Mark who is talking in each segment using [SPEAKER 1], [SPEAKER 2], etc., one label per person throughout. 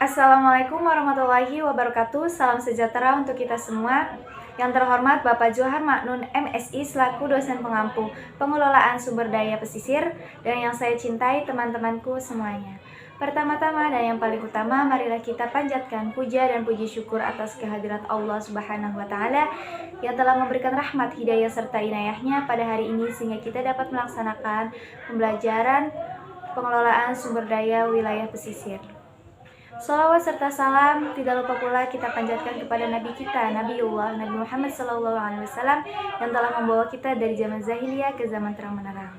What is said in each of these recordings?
[SPEAKER 1] Assalamualaikum warahmatullahi wabarakatuh. Salam sejahtera untuk kita semua. Yang terhormat Bapak Johar Maknun MSI selaku dosen pengampu pengelolaan sumber daya pesisir, dan yang saya cintai teman-temanku semuanya. Pertama-tama dan yang paling utama, marilah kita panjatkan puja dan puji syukur atas kehadirat Allah Subhanahu wa Ta'ala yang telah memberikan rahmat, hidayah serta inayahnya pada hari ini sehingga kita dapat melaksanakan pembelajaran pengelolaan sumber daya wilayah pesisir. Salawat serta salam tidak lupa pula kita panjatkan kepada Nabi kita, Nabiullah Nabi Muhammad SAW, yang telah membawa kita dari zaman zahiliyah ke zaman terang benderang.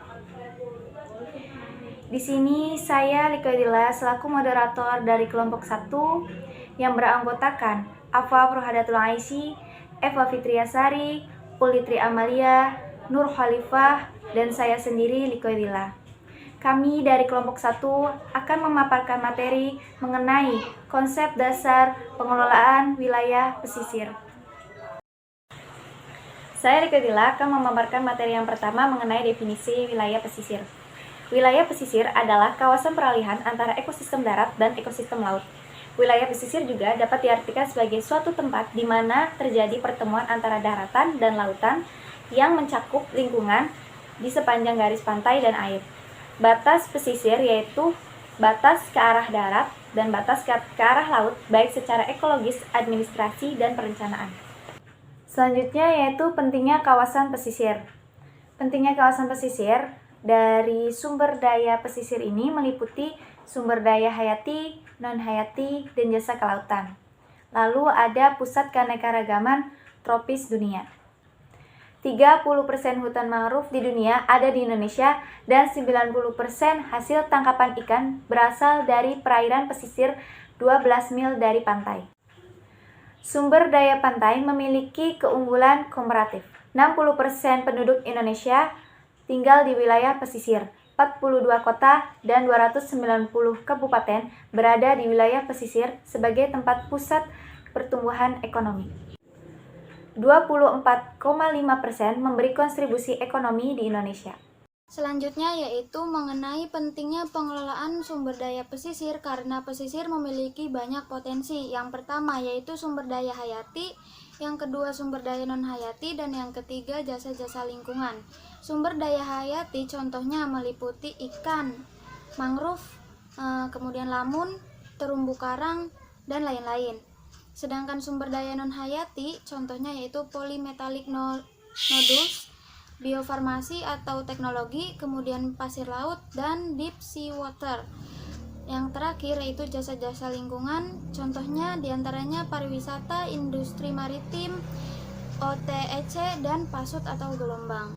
[SPEAKER 1] Di sini saya Likoidillah selaku moderator dari kelompok 1 yang beranggotakan Afa Rohadatul Aisy, Eva Fitriasari, Pulitri Amalia, Nur Khalifah, dan saya sendiri Likoidillah. Kami dari kelompok 1 akan memaparkan materi mengenai konsep dasar pengelolaan wilayah pesisir. Saya Rika akan memaparkan materi yang pertama mengenai definisi wilayah pesisir. Wilayah pesisir adalah kawasan peralihan antara ekosistem darat dan ekosistem laut. Wilayah pesisir juga dapat diartikan sebagai suatu tempat di mana terjadi pertemuan antara daratan dan lautan yang mencakup lingkungan di sepanjang garis pantai dan air. Batas pesisir yaitu batas ke arah darat dan batas ke arah laut, baik secara ekologis, administrasi, dan perencanaan. Selanjutnya yaitu pentingnya kawasan pesisir. Pentingnya kawasan pesisir dari sumber daya pesisir ini meliputi sumber daya hayati, non-hayati, dan jasa kelautan. Lalu ada pusat keanekaragaman tropis dunia. 30% hutan mangrove di dunia ada di Indonesia dan 90% hasil tangkapan ikan berasal dari perairan pesisir 12 mil dari pantai. Sumber daya pantai memiliki keunggulan komparatif. 60% penduduk Indonesia tinggal di wilayah pesisir. 42 kota dan 290 kabupaten berada di wilayah pesisir sebagai tempat pusat pertumbuhan ekonomi. 24,5% memberi kontribusi ekonomi di Indonesia.
[SPEAKER 2] Selanjutnya yaitu mengenai pentingnya pengelolaan sumber daya pesisir karena pesisir memiliki banyak potensi. Yang pertama yaitu sumber daya hayati, yang kedua sumber daya non-hayati, dan yang ketiga jasa-jasa lingkungan. Sumber daya hayati contohnya meliputi ikan, mangrove, kemudian lamun, terumbu karang, dan lain-lain. Sedangkan sumber daya non-hayati contohnya yaitu polymetallic nodules, biofarmasi atau teknologi, kemudian pasir laut, dan deep sea water. Yang terakhir yaitu jasa-jasa lingkungan, contohnya diantaranya pariwisata, industri maritim, OTEC, dan pasut atau gelombang.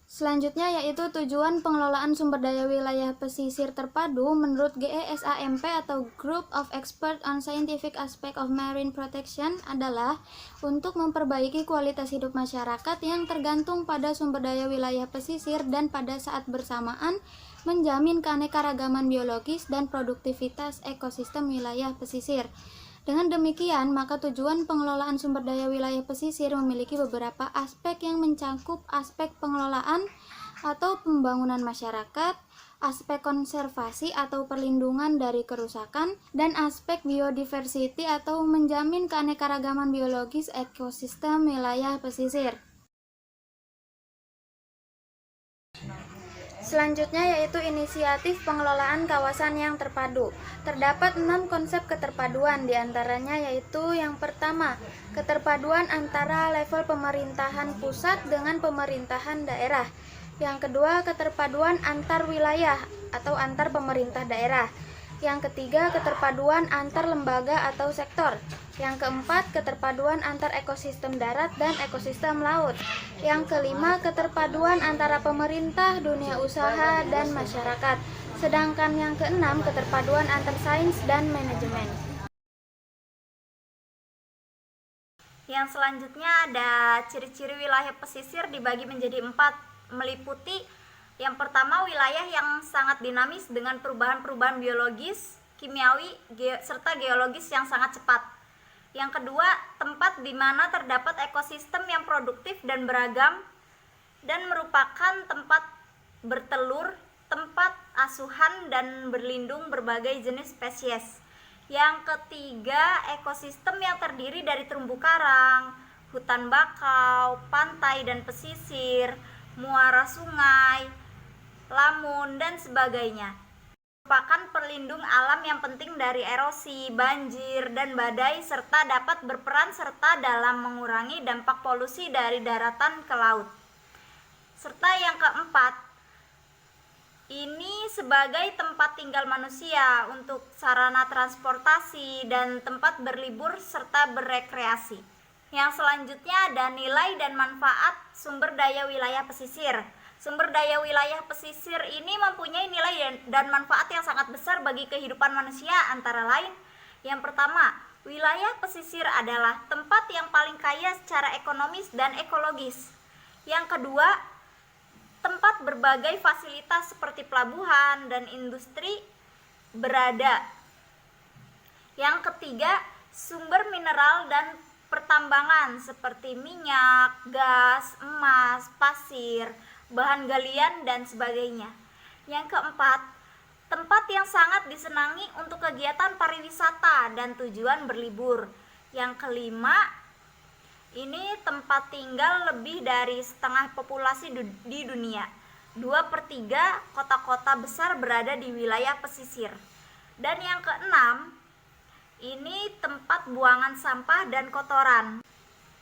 [SPEAKER 2] Selanjutnya yaitu tujuan pengelolaan sumber daya wilayah pesisir terpadu menurut GESAMP atau Group of Experts on Scientific Aspect of Marine Protection adalah untuk memperbaiki kualitas hidup masyarakat yang tergantung pada sumber daya wilayah pesisir dan pada saat bersamaan menjamin keanekaragaman biologis dan produktivitas ekosistem wilayah pesisir. Dengan demikian, maka tujuan pengelolaan sumber daya wilayah pesisir memiliki beberapa aspek yang mencakup aspek pengelolaan atau pembangunan masyarakat, aspek konservasi atau perlindungan dari kerusakan, dan aspek biodiversity atau menjamin keanekaragaman biologis ekosistem wilayah pesisir. Selanjutnya yaitu inisiatif pengelolaan kawasan yang terpadu. Terdapat 6 konsep keterpaduan, diantaranya yaitu yang pertama, keterpaduan antara level pemerintahan pusat dengan pemerintahan daerah. Yang kedua, keterpaduan antar wilayah atau antar pemerintah daerah. Yang ketiga, keterpaduan antar lembaga atau sektor. Yang keempat, keterpaduan antar ekosistem darat dan ekosistem laut. Yang kelima, keterpaduan antara pemerintah, dunia usaha, dan masyarakat. Sedangkan yang keenam, keterpaduan antar sains dan manajemen.
[SPEAKER 1] Yang selanjutnya ada ciri-ciri wilayah pesisir dibagi menjadi 4, meliputi yang pertama wilayah yang sangat dinamis dengan perubahan-perubahan biologis, kimiawi, serta geologis yang sangat cepat. Yang kedua, tempat di mana terdapat ekosistem yang produktif dan beragam dan merupakan tempat bertelur
[SPEAKER 3] tempat asuhan dan berlindung berbagai jenis spesies. Yang ketiga, ekosistem yang terdiri dari terumbu karang, hutan bakau, pantai dan pesisir, muara sungai, lamun, dan sebagainya. Merupakan pelindung alam yang penting dari erosi, banjir, dan badai serta dapat berperan serta dalam mengurangi dampak polusi dari daratan ke laut. Serta yang keempat, ini sebagai tempat tinggal manusia untuk sarana transportasi dan tempat berlibur serta berekreasi. Yang selanjutnya ada nilai dan manfaat sumber daya wilayah pesisir. Sumber daya wilayah pesisir ini mempunyai nilai dan manfaat yang sangat besar bagi kehidupan manusia, antara lain: yang pertama, wilayah pesisir adalah tempat yang paling kaya secara ekonomis dan ekologis. Yang kedua, tempat berbagai fasilitas seperti pelabuhan dan industri berada. Yang ketiga, sumber mineral dan pertambangan seperti minyak, gas, emas, pasir, bahan galian, dan sebagainya. Yang keempat, tempat yang sangat disenangi untuk kegiatan pariwisata dan tujuan berlibur. Yang kelima, ini tempat tinggal lebih dari setengah populasi di dunia. 2/3 kota-kota besar berada di wilayah pesisir. Dan yang keenam, ini tempat buangan sampah dan kotoran.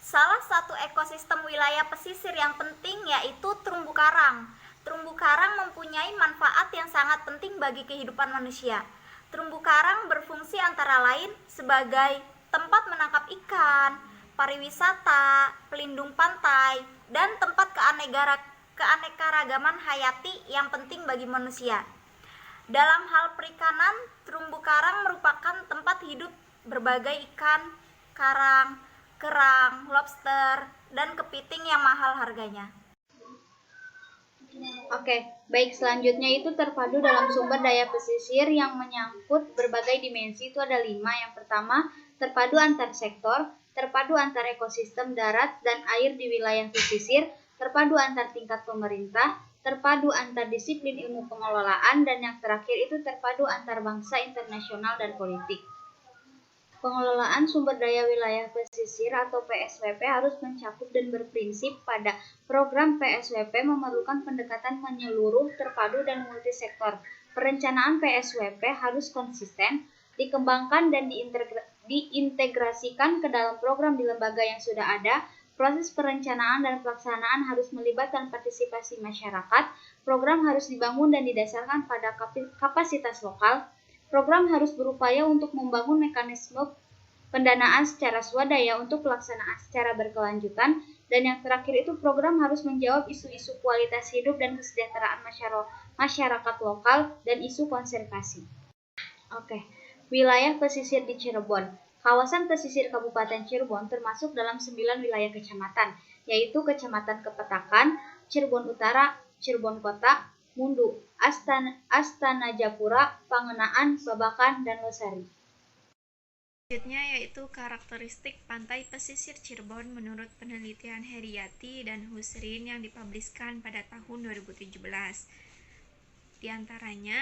[SPEAKER 3] Salah satu ekosistem wilayah pesisir yang penting yaitu terumbu karang. Terumbu karang mempunyai manfaat yang sangat penting bagi kehidupan manusia. Terumbu karang berfungsi antara lain sebagai tempat menangkap ikan, pariwisata, pelindung pantai, dan tempat keanekaragaman hayati yang penting bagi manusia. Dalam hal perikanan, terumbu karang merupakan tempat hidup berbagai ikan, karang, kerang, lobster, dan kepiting yang mahal harganya.
[SPEAKER 2] Oke, baik, selanjutnya itu terpadu dalam sumber daya pesisir yang menyangkut berbagai dimensi. Itu ada 5. Yang pertama, terpadu antar sektor, terpadu antar ekosistem darat dan air di wilayah pesisir, terpadu antar tingkat pemerintah, terpadu antar disiplin ilmu pengelolaan, dan yang terakhir itu terpadu antar bangsa, internasional, dan politik. Pengelolaan sumber daya wilayah pesisir atau PSWP harus mencakup dan berprinsip pada program PSWP memerlukan pendekatan menyeluruh, terpadu, dan multisektor. Perencanaan PSWP harus konsisten, dikembangkan, dan diintegrasikan ke dalam program di lembaga yang sudah ada. Proses perencanaan dan pelaksanaan harus melibatkan partisipasi masyarakat. Program harus dibangun dan didasarkan pada kapasitas lokal. Program harus berupaya untuk membangun mekanisme pendanaan secara swadaya untuk pelaksanaan secara berkelanjutan. Dan yang terakhir itu program harus menjawab isu-isu kualitas hidup dan kesejahteraan masyarakat lokal dan isu konservasi. Oke, wilayah pesisir di Cirebon. Kawasan pesisir Kabupaten Cirebon termasuk dalam 9 wilayah kecamatan, yaitu Kecamatan Kepetakan, Cirebon Utara, Cirebon Kota, Mundu, Astana Japura, Pangenaan, Babakan, dan Losari.
[SPEAKER 1] Selanjutnya yaitu karakteristik pantai pesisir Cirebon menurut penelitian Heriati dan Husrin yang dipubliskan pada tahun 2017. Di antaranya,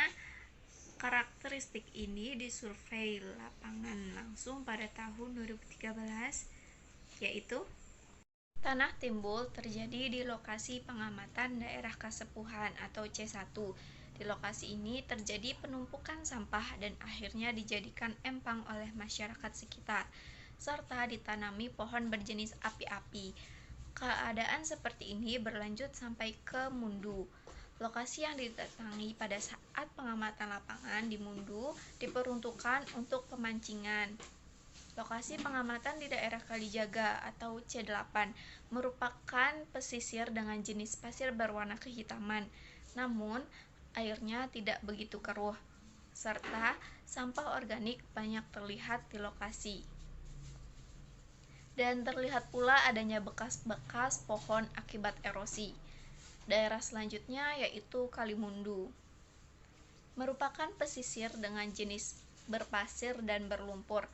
[SPEAKER 1] karakteristik ini disurvei lapangan langsung pada tahun 2013, yaitu: tanah timbul terjadi di lokasi pengamatan daerah kasepuhan atau C1. Di lokasi ini terjadi penumpukan sampah dan akhirnya dijadikan empang oleh masyarakat sekitar, serta ditanami pohon berjenis api-api. Keadaan seperti ini berlanjut sampai ke Mundu. Lokasi yang didatangi pada saat pengamatan lapangan di Mundu diperuntukkan untuk pemancingan. Lokasi pengamatan di daerah Kalijaga atau C8 merupakan pesisir dengan jenis pasir berwarna kehitaman, namun airnya tidak begitu keruh, serta sampah organik banyak terlihat di lokasi. Dan terlihat pula adanya bekas-bekas pohon akibat erosi. Daerah selanjutnya yaitu Kalimundu. Merupakan pesisir dengan jenis berpasir dan berlumpur.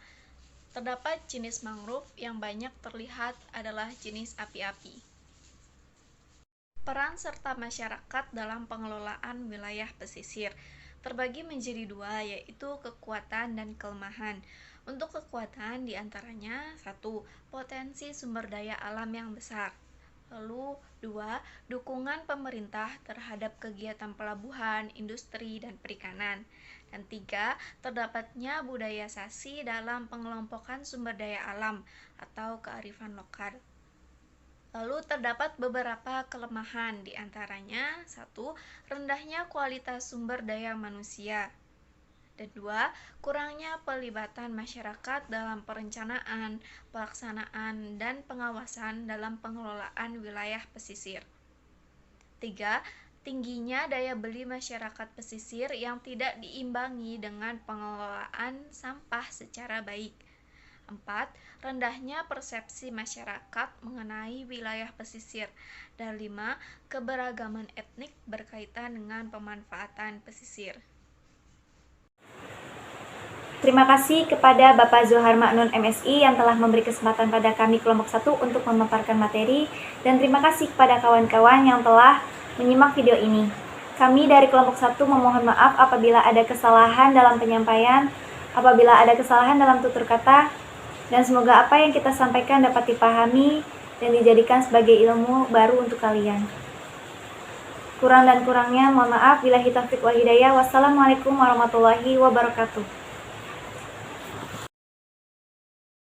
[SPEAKER 1] Terdapat jenis mangrove yang banyak terlihat adalah jenis api-api.
[SPEAKER 4] Peran serta masyarakat dalam pengelolaan wilayah pesisir terbagi menjadi dua, yaitu kekuatan dan kelemahan. Untuk kekuatan diantaranya: 1. Potensi sumber daya alam yang besar. Lalu 2. Dukungan pemerintah terhadap kegiatan pelabuhan, industri, dan perikanan. Dan 3. Terdapatnya budayasasi dalam pengelompokan sumber daya alam atau kearifan lokal. Lalu terdapat beberapa kelemahan, diantaranya 1. Rendahnya kualitas sumber daya manusia. Dan 2. Kurangnya pelibatan masyarakat dalam perencanaan, pelaksanaan, dan pengawasan dalam pengelolaan wilayah pesisir. 3. Tingginya daya beli masyarakat pesisir yang tidak diimbangi dengan pengelolaan sampah secara baik. 4. Rendahnya persepsi masyarakat mengenai wilayah pesisir. Dan 5. Keberagaman etnik berkaitan dengan pemanfaatan pesisir.
[SPEAKER 1] Terima kasih kepada Bapak Zohar Ma'nun MSI yang telah memberi kesempatan pada kami kelompok 1 untuk memaparkan materi, dan terima kasih kepada kawan-kawan yang telah menyimak video ini. Kami dari kelompok 1 memohon maaf apabila ada kesalahan dalam penyampaian, apabila ada kesalahan dalam tutur kata, dan semoga apa yang kita sampaikan dapat dipahami dan dijadikan sebagai ilmu baru untuk kalian. Kurang dan kurangnya mohon maaf. Billahi taufiq wal hidayah. Wassalamualaikum warahmatullahi wabarakatuh.